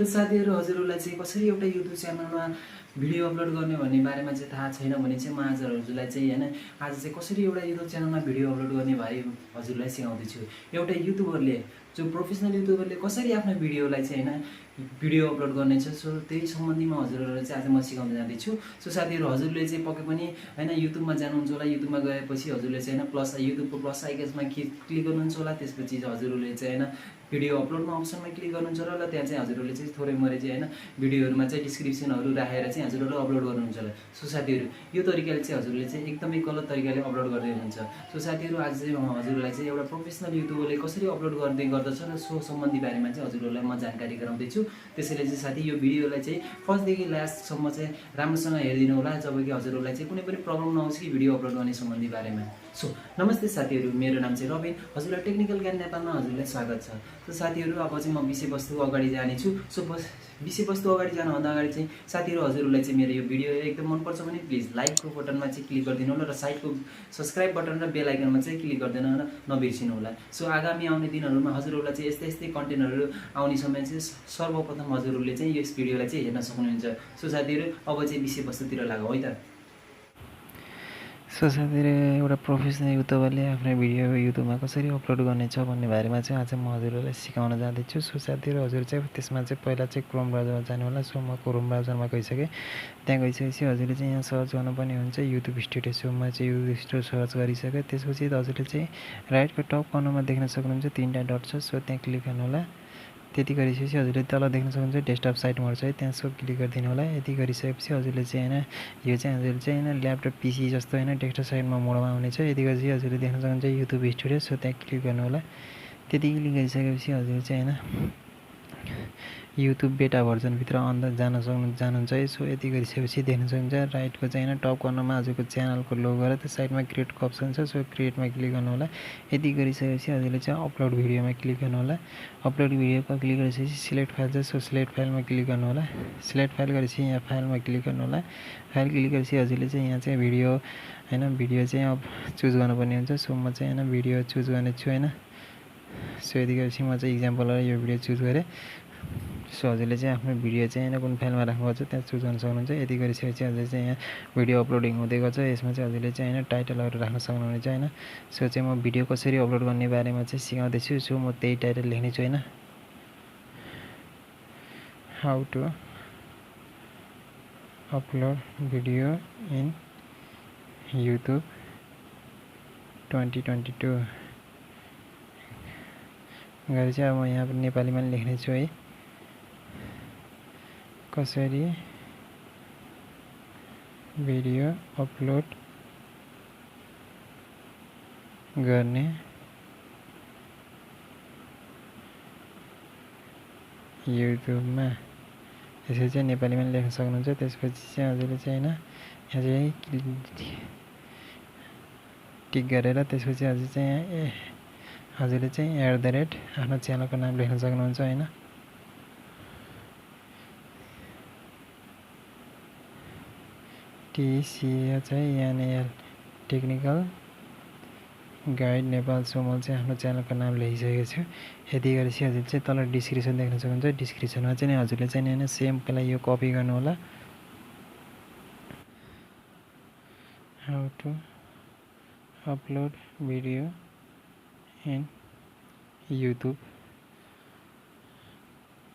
त साथीहरु हजुरहरुलाई चाहिँ कसरी एउटा YouTube च्यानलमा भिडियो अपलोड गर्ने भन्ने बारेमा चाहिँ थाहा छैन भने चाहिँ म आज हजुरलाई चाहिँ हैन आज चाहिँ कसरी एउटा YouTube च्यानलमा भिडियो अपलोड गर्ने भाइ हजुरलाई सिकाउँदै छु। एउटा युट्युबरले जो प्रोफेसनल युट्युबरले कसरी आफ्नो भिडियोलाई चाहिँ हैन भिडियो अपलोड गर्नेछ सो त्यही सम्बन्धीमा हजुरहरुलाई चाहिँ आज म सिकाउन जाँदै छु। सो साथीहरु हजुरले चाहिँ पक्कै पनि हैन युट्युबमा जानुहुन्छ होला। युट्युबमा गएपछि हजुरले चाहिँ हैन प्लस युट्युबको प्लस आइकनमा क्लिक गर्नुहुन्छ होला। त्यसपछि हजुरले चाहिँ हैन भिडियो अपलोडमा अप्सनमा क्लिक गर्नुहुन्छ होला। त्यहाँ चाहिँ हजुरले चाहिँ थोरै मरे चाहिँ हैन भिडियोहरुमा चाहिँ डिस्क्रिप्सनहरु राखेर चाहिँ हजुरले अपलोड गर्नुहुन्छ होला। सो साथीहरु यो तरिकाले चाहिँ हजुरले चाहिँ एकदमै गलत तरिकाले अपलोड गर्दै हुनुहुन्छ। सो साथीहरु आज चाहिँ म हजुरलाई चाहिँ एउटा प्रोफेसनल युट्युबरले कसरी अपलोड गर्दै गर्दछ र सो सम्बन्धी बारेमा चाहिँ हजुरहरुलाई म जानकारी गराउँदै छु। त्यसैले चाहिँ साथी यो भिडियोलाई चाहिँ फर्स्ट देखि लास्ट सम्म चाहिँ राम्रोसँग हेरिदिनु होला जबकि हजुरहरुलाई चाहिँ कुनै पनि प्रब्लम नहोस् कि भिडियो अपलोड गर्ने सम्बन्धी बारेमा। सो नमस्ते साथीहरु, मेरो नाम चाहिँ रबिन। हजुरलाई टेक्निकल ज्ञान नेपालमा हजुरलाई स्वागत छ। सो साथीहरु अब चाहिँ म विषयवस्तु अगाडि जाने छु। सो विषयवस्तु अगाडि जानुभन्दा अगाडि चाहिँ साथीहरु हजुरलाई चाहिँ मेरो यो भिडियो एकदम मन पर्छ भने प्लिज लाइकको बटनमा चाहिँ क्लिक गरिदिनु होला र साइडको सब्स्क्राइब बटन र बेल आइकनमा चाहिँ क्लिक गरिदिन नबिर्सिनु होला। सो आगामी आउने दिनहरुमा हजुरहरुलाई चाहिँ यस्तै कन्टेन्टहरु आउने समय चाहिँ सर्वप्रथम हजुरहरुले चाहिँ यस भिडियोलाई चाहिँ हेर्न सक्नुहुन्छ। सो साथीहरु अब चाहिँ विषयवस्तुतिर लागौँ है त। सो साथीहरु एउटा प्रोफेसनल युट्युबरले आफ्नो भिडियो युट्युबमा कसरी अपलोड गर्नेछ भन्ने बारेमा चाहिँ आज म हजुरहरुलाई सिकाउन जाँदैछु। सो साथीहरु हजुर चाहिँ त्यसमा चाहिँ पहिला चाहिँ क्रोम ब्राउजरमा जानु होला। सो म क्रोम ब्राउजरमा गइसकेँ। त्यहाँ गइसकेपछि हजुरले चाहिँ यहाँ सर्च गर्नुपर्ने हुन्छ युट्युब स्टुडियो। सो म चाहिँ युट्युब स्टुडियो सर्च गरिसकेँ। त्यसपछि हजुरले चाहिँ राइटको टप कर्नरमा देख्न सक्नुहुन्छ 3टा डट छ। सो त्यहाँ क्लिक गर्नु होला। त्यति गरिसकेपछि हजुरले तल देख्न सक्नुहुन्छ डेस्कटप साइट मोड छ है, त्यहाँ सो क्लिक गरिदिनु होला। यति गरिसकेपछि हजुरले चाहिँ हैन यो चाहिँ हजुरले चाहिँ हैन ल्यापटप पीसी जस्तो हैन डेस्कटप साइट मोडमा आउनेछ। यति गरेपछि हजुरले देख्न सक्नुहुन्छ युट्युब स्टुडियो। सो त्यहाँ क्लिक गर्नु होला। त्यति क्लिक गरिसकेपछि हजुरले चाहिँ हैन युट्युब बेटा भर्जनभित्र अन्दर जानुहुन्छ है। सो यति गरिसकेपछि देख्न सक्नुहुन्छ राइटको चाहिँ हैन टप कर्नरमा हजुरको च्यानलको लोगो र त्यो साइडमा क्रिएटको अप्सन छ। सो क्रिएटमा क्लिक गर्नु होला। यति गरिसकेपछि हजुरले चाहिँ अपलोड भिडियोमा क्लिक गर्नु होला। अपलोड भिडियोमा क्लिक गरिसकेपछि सिलेक्ट फाइल छ। सो सिलेक्ट फाइलमा क्लिक गर्नु होला। सिलेक्ट फाइल गरेपछि यहाँ फाइलमा क्लिक गर्नु होला। फाइल क्लिक गरेपछि हजुरले चाहिँ यहाँ चाहिँ भिडियो हैन भिडियो चाहिँ अब चुज गर्नुपर्ने हुन्छ। सो म चाहिँ हैन भिडियो चुज गर्ने छु हैन। सो यति गरेपछि म चाहिँ इक्जाम्पललाई यो भिडियो चुज गरेँ। सो हजुरले चाहिँ आफ्नो भिडियो चाहिँ हैन कुन फाइलमा राख्नुपर्छ त्यहाँ चुज गर्न सक्नुहुन्छ। यति गरिसकेपछि हजुरले चाहिँ यहाँ भिडियो अपलोडिङ हुँदै गर्छ। यसमा चाहिँ हजुरले चाहिँ हैन टाइटलहरु राख्न सक्नुहुन्छ हैन। सो चाहिँ म भिडियो कसरी अपलोड गर्ने बारेमा चाहिँ सिकाउँदै छु। सो म त्यही टाइटल लेख्ने छु हैन, how to upload video in YouTube 2022 गरी चाहिँ अब म यहाँ नेपालीमा लेख्ने छु है, कसरी भिडियो अपलोड गर्ने युट्युबमा। यसरी चाहिँ नेपालीमा लेख्न सक्नुहुन्छ। त्यसपछि चाहिँ हजुरले चाहिँ हैन यहाँ चाहिँ टिक गरेर त्यसपछि हजुर चाहिँ हजुरले चाहिँ @ आफ्नो च्यानलको नाम लेख्न सक्नुहुन्छ हैन। TCHINAL technical guide Nepal. So म चाहिँ आफ्नो च्यानलको नाम लेखिसकेको छु। यति गरेपछि हजुरले चाहिँ तल डिस्क्रिप्सन देख्न सक्नुहुन्छ। डिस्क्रिप्सनमा चाहिँ हजुरले चाहिँ हैन सेम पहिला यो कपी गर्नु होला, how to upload video in YouTube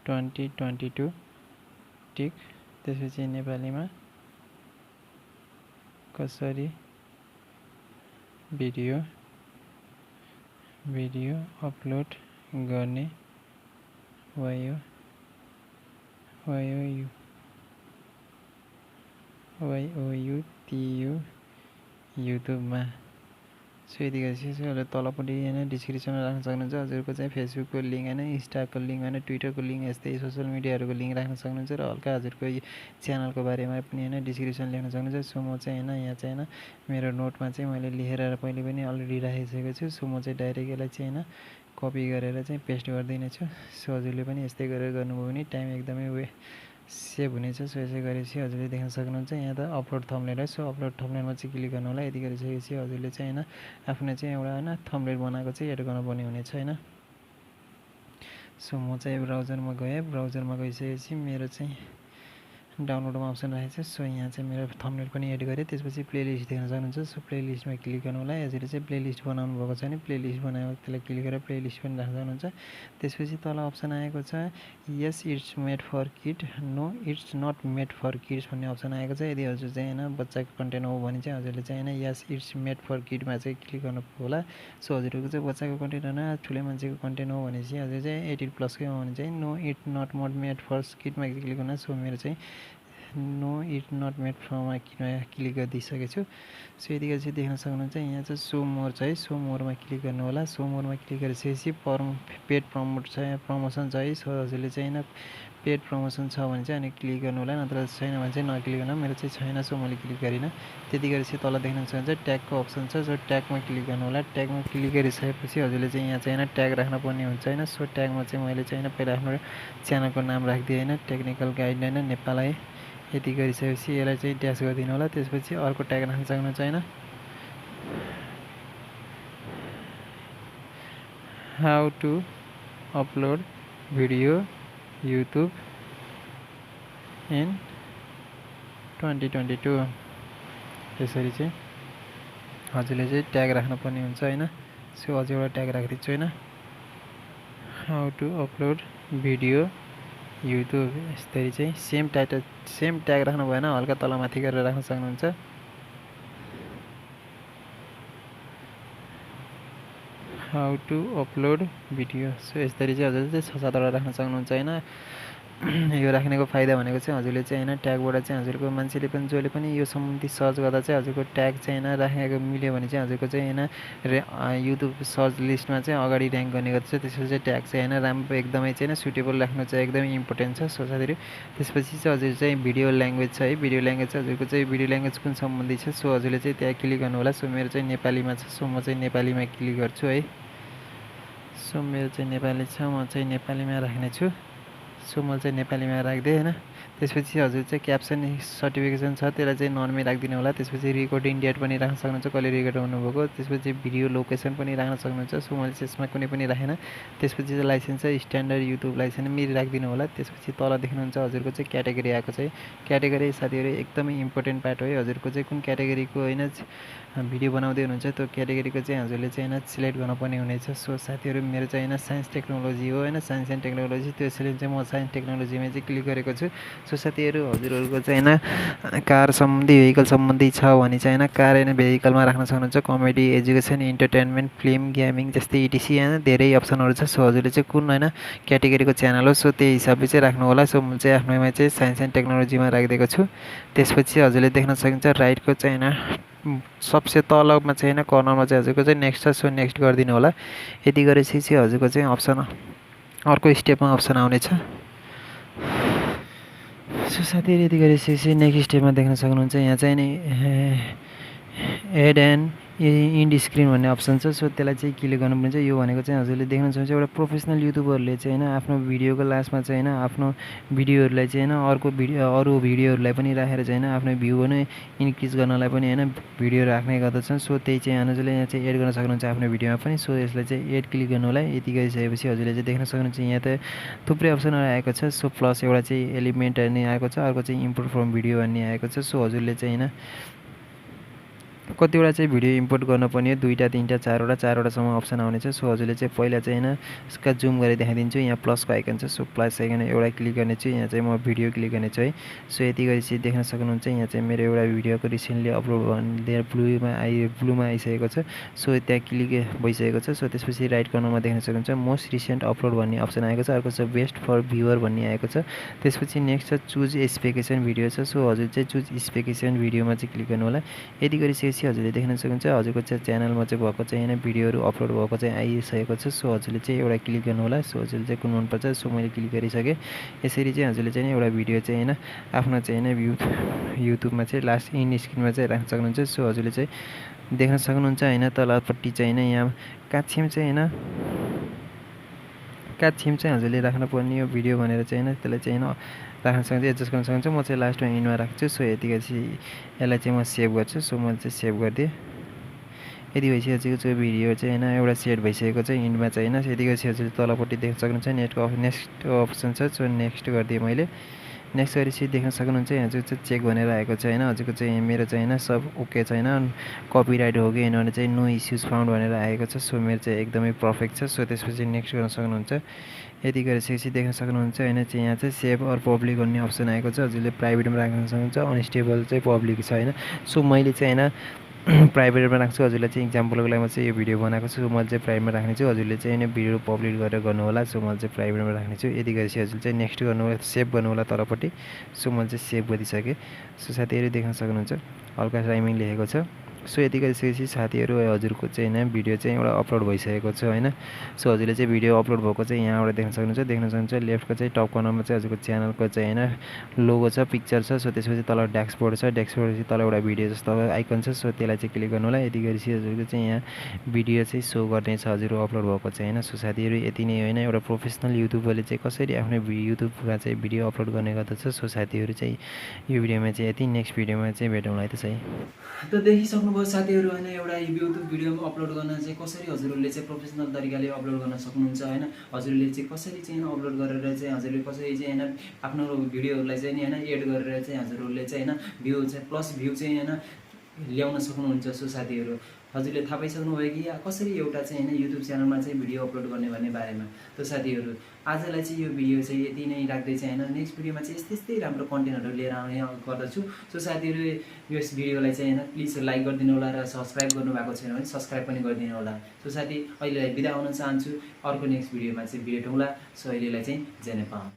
2022 tick. त्यसपछि नेपालीमा कसरी भिडियो अपलोड गर्ने युट्युबमा। सो यति गरेपछि हजुरले तलपट्टि हैन डिस्क्रिप्सनमा राख्न सक्नुहुन्छ। हजुरको चाहिँ फेसबुकको लिङ्क हैन, इन्स्टाको लिङ्क हैन, ट्विटरको लिङ्क यस्तै सोशल मिडियाहरुको लिङ्क राख्न सक्नुहुन्छ र हल्का हजुरको च्यानलको बारेमा पनि हैन डिस्क्रिप्सन लेख्न सक्नुहुन्छ। सो म चाहिँ हैन यहाँ चाहिँ हैन मेरो नोटमा चाहिँ मैले लेखेर पहिले पनि अलरेडी राखिसकेको छु। सो म चाहिँ डाइरेक्ट यसलाई चाहिँ हैन कपी गरेर चाहिँ पेस्ट गर्दिने छु। सो हजुरले पनि यस्तै गरेर गर्नुभयो भने टाइम एकदमै सेभ हुनेछ। सो यसै गरेपछि हजुरले देख्न सक्नुहुन्छ यहाँ त अपलोड थम्बनेल है। सो अपलोड थम्बनेलमा चाहिँ क्लिक गर्नु होला। यति गरिसकेपछि हजुरले चाहिँ हैन आफ्नो चाहिँ एउटा हैन थम्बनेल बनाएको चाहिँ एड गर्नुपर्ने हुनेछ हैन। सो म चाहिँ ब्राउजरमा गएँ, ब्राउजरमा गइसकेपछि मेरो चाहिँ डाउनलोडमा अप्सन रहेको छ। सो यहाँ चाहिँ मेरो थम्बनेल पनि एड गरेँ, त्यसपछि प्लेलिस्ट देख्न सक्नुहुन्छ। सो प्लेलिस्टमा क्लिक गर्नु होला। यसरी चाहिँ प्लेलिस्ट बनाउनु भएको छ भने प्लेलिस्ट बनाएर त्यसलाई क्लिक गरेर प्लेलिस्ट पनि राख्न सक्नुहुन्छ। त्यसपछि तल अप्सन आएको छ yes it's made for kid, no it's not made for kids भन्ने अप्सन आएको छ। यदि हजुर चाहिँ होइन बच्चाको कन्टेन्ट हो भने चाहिँ हजुरले चाहिँ होइन यस इट्स मेड फर किडमा चाहिँ क्लिक गर्नु होला। सो हजुरको चाहिँ बच्चाको कन्टेन्ट होइन ठुलै मान्छेको कन्टेन्ट हो भने चाहिँ हजुर चाहिँ 18+ हो भने चाहिँ no it not made for किडमा क्लिक गर्नु। सो मेरो चाहिँ नो इट नट मेड फरमा क्लिक गरिदिइसकेको छु। सो यतिखेर चाहिँ देख्न सक्नुहुन्छ यहाँ चाहिँ सो मोर छ है, सो मोरमा क्लिक गर्नु होला। सो मोरमा क्लिक गरिसकेपछि पेड प्रमोसन छ है। सो हजुरले चाहिँ होइन पेड प्रमोसन छ भने चाहिँ अनि क्लिक गर्नु होला, नत्र छैन भने चाहिँ नक्लिक गर्नु। मेरो चाहिँ छैन, सो मैले क्लिक गरिनँ। त्यति गरी चाहिँ तल देख्न सक्नुहुन्छ ट्यागको अप्सन छ। सो ट्यागमा क्लिक गर्नु होला। ट्यागमा क्लिक गरिसकेपछि हजुरले चाहिँ यहाँ चाहिँ होइन ट्याग राख्नुपर्ने हुन्छ होइन। सो ट्यागमा चाहिँ मैले चाहिँ होइन पहिला आफ्नो च्यानलको नाम राखिदिएँ होइन, टेक्निकल गाइडलाइन नेपाल है। यति गरिसकेपछि यसलाई चाहिँ ड्यास गरिदिनु होला। त्यसपछि अर्को ट्याग राख्न सक्नुहुन्छ होइन, how to upload video YouTube in 2022। यसरी चाहिँ हजुरले चाहिँ ट्याग राख्नुपर्ने हुन्छ होइन। सो अझै एउटा ट्याग राखिदिन्छु होइन, how to upload video YouTube. यसरी चाहिँ सेम ट्याग राख्नु भएन, हल्का तलमाथि गरेर राख्न सक्नुहुन्छ। How to upload video. So यसरी चाहिँ हजुरले चाहिँ 6-7वटा राख्न सक्नुहुन्छ होइन। यो राख्नेको फाइदा भनेको चाहिँ हजुरले चाहिँ होइन ट्यागबाट चाहिँ हजुरको मान्छेले पनि जसले पनि यो सम्बन्धी सर्च गर्दा चाहिँ हजुरको ट्याग चाहिँ होइन राखेको मिल्यो भने चाहिँ हजुरको चाहिँ होइन युट्युब सर्च लिस्टमा चाहिँ अगाडि ऱ्याङ्क गर्ने गर्छ। त्यसपछि चाहिँ ट्याग चाहिँ होइन राम्रो एकदमै चाहिँ होइन सुटेबल राख्नु चाहिँ एकदमै इम्पोर्टेन्ट छ। सो साथीहरू त्यसपछि चाहिँ हजुर चाहिँ भिडियो ल्याङ्ग्वेज छ है, भिडियो ल्याङ्ग्वेज चाहिँ हजुरको चाहिँ भिडियो ल्याङ्ग्वेज कुन सम्बन्धी छ। सो हजुरले चाहिँ त्यहाँ क्लिक गर्नु होला। सो मेरो चाहिँ नेपालीमा छ, सो म चाहिँ नेपालीमा क्लिक गर्छु है। सो मेरो चाहिँ नेपाली छ, म चाहिँ नेपालीमा राख्नेछु। सो मैले चाहिँ नेपालीमा राखिदिएँ होइन। त्यसपछि हजुर चाहिँ क्याप्सन सर्टिफिकेसन छ त्यसलाई चाहिँ ननमै राखिदिनु होला। त्यसपछि रेकर्डिङ डेट पनि राख्न सक्नुहुन्छ, कहिले रेकर्ड हुनुभएको। त्यसपछि भिडियो लोकेसन पनि राख्न सक्नुहुन्छ। सो मैले त्यसमा कुनै पनि राखेन। त्यसपछि चाहिँ लाइसेन्स चाहिँ स्ट्यान्डर्ड युट्युब लाइसेन्स मेरो राखिदिनु होला। त्यसपछि तल देख्नुहुन्छ हजुरको चाहिँ क्याटेगोरी आएको छ है। क्याटेगोरी साथीहरू एकदमै इम्पोर्टेन्ट पार्ट हो है। हजुरको चाहिँ कुन क्याटेगोरीको होइन भिडियो बनाउँदै हुनुहुन्छ त्यो क्याटेगोरीको चाहिँ हजुरले चाहिँ होइन सिलेक्ट गर्नुपर्ने हुनेछ। सो साथीहरू मेरो चाहिँ होइन साइन्स टेक्नोलोजी हो होइन, साइन्स एन्ड टेक्नोलोजी। त्यसैले चाहिँ म साइन्स टेक्नोलोजीमा चाहिँ क्लिक गरेको छु। सो साथीहरू हजुरहरूको चाहिँ होइन कार सम्बन्धी भेहिकल सम्बन्धी छ भने चाहिँ होइन कार होइन भेहिकलमा राख्न सक्नुहुन्छ। Comedy, education, entertainment, film, gaming जस्तै इटिसी होइन धेरै अप्सनहरू छ। सो हजुरले चाहिँ कुन होइन क्याटेगोरीको च्यानल हो सो त्यही हिसाबले चाहिँ राख्नु होला। सो म चाहिँ आफ्नोमा चाहिँ साइन्स एन्ड टेक्नोलोजीमा राखिदिएको छु। त्यसपछि हजुरले देख्न सकिन्छ राइटको चाहिँ होइन सबसे तलमा चाहिँ होइन कर्नरमा चाहिँ हजुरको चाहिँ नेक्स्ट छ। सो नेक्स्ट गरिदिनु होला। यति गरेपछि चाहिँ हजुरको चाहिँ अप्सन अर्को स्टेपमा अप्सन आउनेछ। सो साथीहरू यति गरेपछि नेक्स्ट स्टेपमा देख्न सक्नुहुन्छ यहाँ चाहिँ नि एड एन्ड इन्ड स्क्रिन भन्ने अप्सन छ। सो त्यसलाई चाहिँ क्लिक गर्नुपर्छ। यो भनेको चाहिँ हजुरले देख्न सक्नुहुन्छ एउटा प्रोफेसनल युट्युबरले चाहिँ होइन आफ्नो भिडियोको लास्टमा चाहिँ होइन आफ्नो भिडियोहरूलाई चाहिँ होइन अरू भिडियोहरूलाई पनि राखेर चाहिँ होइन आफ्नो भ्यू पनि इन्क्रिज गर्नलाई पनि होइन भिडियो राख्ने गर्दछन्। सो त्यही चाहिँ हजुरले यहाँ चाहिँ एड गर्न सक्नुहुन्छ आफ्नो भिडियोमा पनि। सो यसलाई चाहिँ एड क्लिक गर्नु होला। यति गरिसकेपछि हजुरले चाहिँ देख्न सक्नुहुन्छ यहाँ त थुप्रै अप्सनहरू आएको छ। सो प्लस एउटा चाहिँ एलिमेन्ट भन्ने आएको छ, अर्को चाहिँ इम्पोर्ट फ्रम भिडियो भन्ने आएको छ। सो हजुरले चाहिँ होइन कतिवटा चाहिँ भिडियो इम्पोर्ट गर्नुपर्ने हो, 2टा 3टा 4वटासम्म अप्सन आउनेछ। सो हजुरले चाहिँ पहिला चाहिँ होइन यसका जुम गरेर देखाइदिन्छु। यहाँ प्लसको आइकन छ। सो प्लस आइकन एउटा क्लिक गर्नेछु, यहाँ चाहिँ म भिडियो क्लिक गर्नेछु है। सो यति गरेपछि देख्न सक्नुहुन्छ यहाँ चाहिँ मेरो एउटा भिडियोको रिसेन्टली अपलोड भन्ने ब्लूमा आइसकेको छ। सो त्यहाँ क्लिक भइसकेको छ। सो त्यसपछि राइट कर्नरमा देख्न सक्नुहुन्छ मोस्ट रिसेन्ट अपलोड भन्ने अप्सन आएको छ। अर्को छ बेस्ट फर भ्युवर भन्ने आएको छ। त्यसपछि नेक्स्ट छ चुज स्पेसिफिकेसन भिडियो छ। सो हजुर चाहिँ चुज स्पेसिफिकेसन भिडियोमा चाहिँ क्लिक गर्नु होला। यति गरिसकेपछि हजुरले देख्न सक्नुहुन्छ हजुरको चाहिँ च्यानलमा चाहिँ भएको चाहिँ होइन भिडियोहरू अपलोड भएको चाहिँ आइसकेको छ। सो हजुरले चाहिँ एउटा क्लिक गर्नु होला। सो हजुरले चाहिँ कुन मनपर्छ सो मैले क्लिक गरिसकेँ। यसरी चाहिँ हजुरले चाहिँ एउटा भिडियो चाहिँ होइन आफ्नो चाहिँ होइन युट्युबमा चाहिँ लास्ट इन स्क्रिनमा चाहिँ राख्न सक्नुहुन्छ। सो हजुरले चाहिँ देख्न सक्नुहुन्छ होइन तलपट्टि चाहिँ होइन यहाँ काछिम चाहिँ होइन काछिम चाहिँ हजुरले राख्नुपर्ने यो भिडियो भनेर चाहिँ होइन त्यसलाई चाहिँ होइन राख्न सक्नुहुन्छ, एडजस्ट गर्न सक्नुहुन्छ। म चाहिँ लास्टमा इनमा राख्छु। सो यति गरेपछि यसलाई चाहिँ म सेभ गर्छु। सो मैले चाहिँ सेभ गरिदिएँ। यति भइसकेको चाहिँ भिडियो चाहिँ होइन एउटा सेट भइसकेको छ इन्डमा चाहिँ होइन। यति गरी हजुरले तलपट्टि देख्न सक्नुहुन्छ नेक्स्ट अप्सन छ। सो नेक्स्ट गरिदिएँ मैले। नेक्स्ट गरेपछि देख्न सक्नुहुन्छ हजुर चाहिँ चेक भनेर आएको छ होइन। हजुरको चाहिँ मेरो चाहिँ होइन सब ओके छ होइन, कपिराइट हो कि होइन भने चाहिँ नो इस्युज फाउन्ड भनेर आएको छ। सो मेरो चाहिँ एकदमै पर्फेक्ट छ। सो त्यसपछि नेक्स्ट गर्न सक्नुहुन्छ। यति गरिसकेपछि देख्न सक्नुहुन्छ होइन चाहिँ यहाँ चाहिँ सेभ अर पब्लिक भन्ने अप्सन आएको छ। हजुरले प्राइभेटमा राख्न सक्नुहुन्छ, अनस्टेबल चाहिँ पब्लिक छ होइन। सो मैले चाहिँ होइन प्राइभेटमा राख्छु। हजुरलाई चाहिँ इक्जाम्पलको लागि म चाहिँ यो भिडियो बनाएको छु। मैले चाहिँ प्राइभेटमा राख्ने छु, हजुरले चाहिँ होइन भिडियो पब्लिक गरेर गर्नु होला। सो मैले चाहिँ प्राइभेटमा राख्ने छु। यति गरेपछि हजुरले चाहिँ नेक्स्ट गर्नु होला, सेभ गर्नु होला तलपट्टि। सो मैले चाहिँ सेभ गरिसकेँ। सो साथीहरू देख्न सक्नुहुन्छ हल्का टाइमिङ लेखेको छ। सो यति गरिसकेपछि साथीहरू हजुरको चाहिँ होइन भिडियो चाहिँ एउटा अपलोड भइसकेको छ होइन। सो हजुरले चाहिँ भिडियो अपलोड भएको चाहिँ यहाँबाट देख्न सक्नुहुन्छ लेफ्टको चाहिँ टप कर्नरमा चाहिँ हजुरको च्यानलको चाहिँ होइन लोगो छ, पिक्चर छ। सो त्यसपछि तल ड्यासबोर्ड छ, ड्यासबोर्डपछि तल एउटा भिडियो जस्तो आइकन छ। सो त्यसलाई चाहिँ क्लिक गर्नु होला। यति गरेपछि हजुरको चाहिँ यहाँ भिडियो चाहिँ सो गर्नेछ हजुर अपलोड भएको चाहिँ होइन। सो साथीहरू यति नै होइन एउटा प्रोफेसनल युट्युबरले चाहिँ कसरी आफ्नो युट्युबमा चाहिँ भिडियो अपलोड गर्ने गर्दछ। सो साथीहरू चाहिँ यो भिडियोमा चाहिँ यति, नेक्स्ट भिडियोमा चाहिँ भेटौँला है त सही। त देखिसक्नुभयो साथीहरू होइन एउटा युट्युब भिडियोमा अपलोड गर्न चाहिँ कसरी हजुरहरूले चाहिँ प्रोफेसनल तरिकाले अपलोड गर्न सक्नुहुन्छ होइन। हजुरले चाहिँ कसरी चाहिँ अपलोड गरेर चाहिँ हजुरले कसरी चाहिँ होइन आफ्नो भिडियोहरूलाई चाहिँ होइन एड गरेर चाहिँ हजुरहरूले चाहिँ होइन भ्यू चाहिँ प्लस भ्यू चाहिँ होइन ल्याउन सक्नुहुन्छ। सो साथीहरू हजुरले थाहा पाइसक्नुभयो कि कसरी एउटा चाहिँ होइन युट्युब च्यानलमा चाहिँ भिडियो अपलोड गर्ने भन्ने बारेमा। त साथीहरू आजलाई चाहिँ यो भिडियो चाहिँ यति नै राख्दै चाहिँ होइन नेक्स्ट भिडियोमा चाहिँ यस्तै राम्रो कन्टेन्टहरू लिएर आउने गर्दछु। सो साथीहरू यस भिडियोलाई चाहिँ होइन प्लिज लाइक गरिदिनु होला र सब्सक्राइब गर्नुभएको छैन भने सब्सक्राइब पनि गरिदिनु होला। सो साथी अहिलेलाई बिदा हुन चाहन्छु। अर्को नेक्स्ट भिडियोमा चाहिँ भेटौँला। सो अहिलेलाई चाहिँ जय नेपाल।